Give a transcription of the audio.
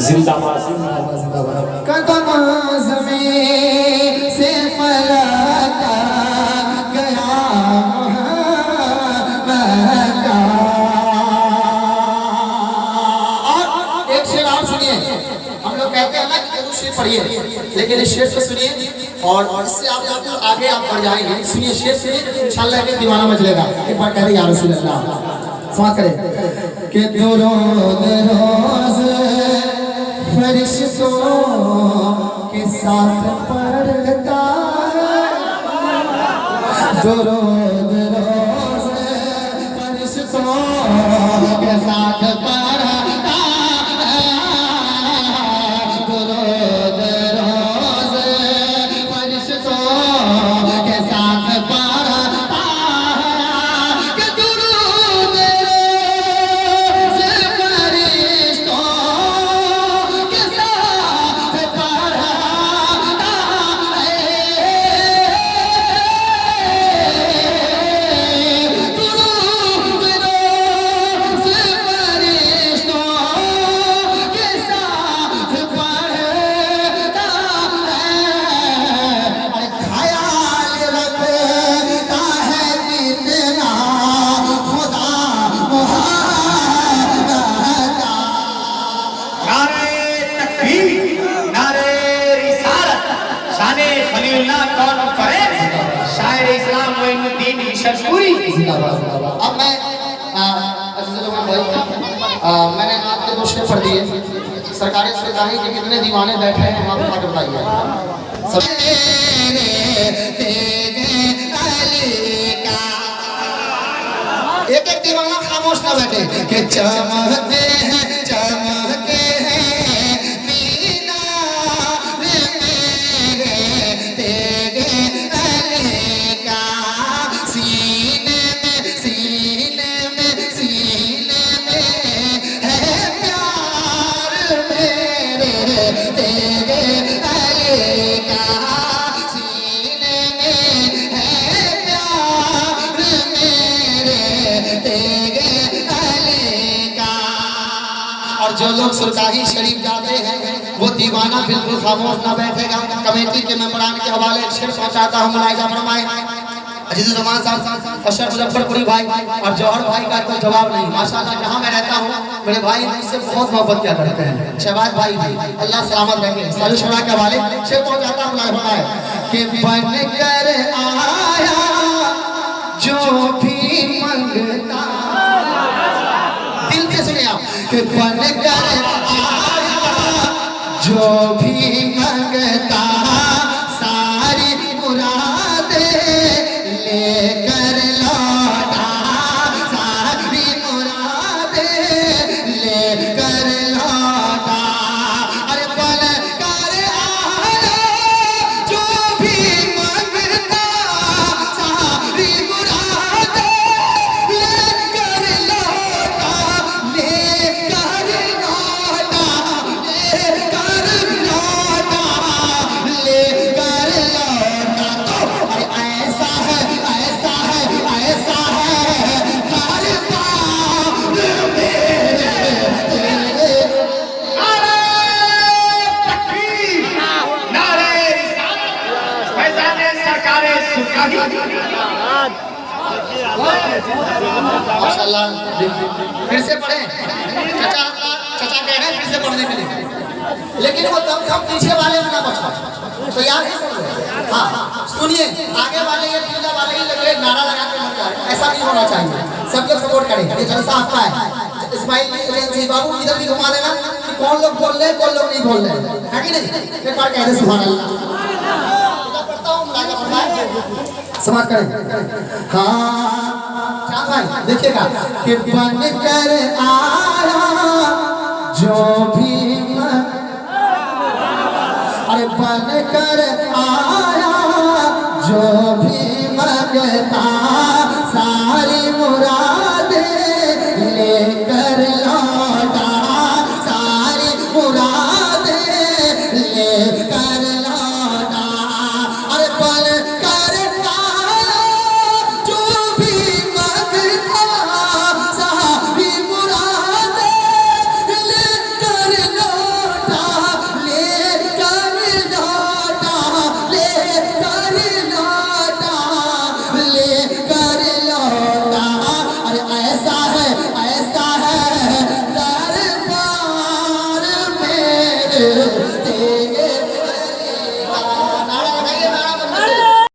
जिंदाबाद कदम ज़मीं से फलका गया महका। और एक शेर आप सुनिए, हम लोग कहते हैं ना कि शेर पढ़िए, लेकिन इस शेर को सुनिए और इससे आप आगे आप बढ़ जाएंगे। सुनिए शेर सुनिए, इंशाअल्लाह के दीवाना मचलेगा। एक बार कहते या रसूल अल्लाह, समाज करें कि दुरूद रोज़ फरिश्तों के साथ पढ़ता है, दुरूद रोज़ फरिश्तों के साथ पढ़ता है, दुरूद रोज़ फरिश्तों के साथ पढ़ता है, कि दुरूद रोज़ फरिश्तों के साथ पढ़ता है, दुरूद रोज़ फरिश्तों के साथ पढ़ता है। अरे ख्याल रखता है कितना खुदा मुहब्बत का। नारे तकबीर, नारे रिसालत, शाने खलीलुल्लाह कौन करे, शायर इस्लाम मोइनुद्दीन मिशनपुरी। अब मैं मैंने आपके दो शेर पढ़ दिए, सरकारी सरकारी के कितने दीवाने बैठे हैं हम आपको बताइए। एक एक दीवाना खामोश ना बैठे कि चमकते हैं चमकते हैं मीनार मेरे तेरे अली का, सीने में सीने में सीने में है प्यार मेरे तेरे अली का, सीने में है प्यार मेरे तेरे अली का। और जो लोग सुल्तानी शरीफ जाते हैं वो दीवाना बिल्कुल खामोश ना बैठेगा। कमेटी के मेंबरान के हवाले एक शेर पहुंचाता हूं, मुलाहिजा फरमाएं। अजीज रहमान साहब, अशरफ मुजफ्फरपुरी भाई और जौहर भाई का कोई जवाब नहीं। माशाल्लाह जहां मैं रहता हूं मेरे भाई मुझसे बहुत मोहब्बत किया करते हैं। शहबाज भाई भी अल्लाह सलामत रखे। सालू शोरा के हवाले शेर पहुंचाता हूं, मुलाहिजा फरमाएं कि बन कर आया जो भी मंगता, दिल से सुने आप, कि बन कर आया जो भी मंगता, सारी मुरादें लेकर लौटा, सारी मुरादें लेकर लौटा। अरे बन कर आया जो भी मंगता, सारी मुरादें लेकर लौटा, लेकर लौटा, लेकर लौटा, लेकर लौटा। तो अरे ऐसा है ऐसा है ऐसा है दरबार मेरे। नारे तकबीर, नारे रिसालत, फैज़ाने सरकारे सुल्तानी। माशाल्लाह, फिर से पढ़े चाचा, चाचा कह रहे हैं फिर से पढ़ने के लिए, लेकिन वो दम पीछे वाले में ना बचा। तो यार हाँ सुनिए, आगे वाले ये पूजा वाले ही लगे नारा लगा के मत जाए, ऐसा नहीं होना चाहिए। सब लोग सपोर्ट करें, ये जलसा आपका है। इस्माइल एजेंसी बाबू इधर भी घुमा देना कि कौन लोग बोल रहे हैं कौन लोग नहीं बोल रहे हैं, है कि नहीं। एक बार कह दे सुभान अल्लाह। पढ़ता हूँ, मुलाहिजा फरमाएं, समाज करें। हाँ क्या भाई देखिएगा कि बन कर आया जो भी अरे बन कर आया जो भी मंगता, सारी मुराद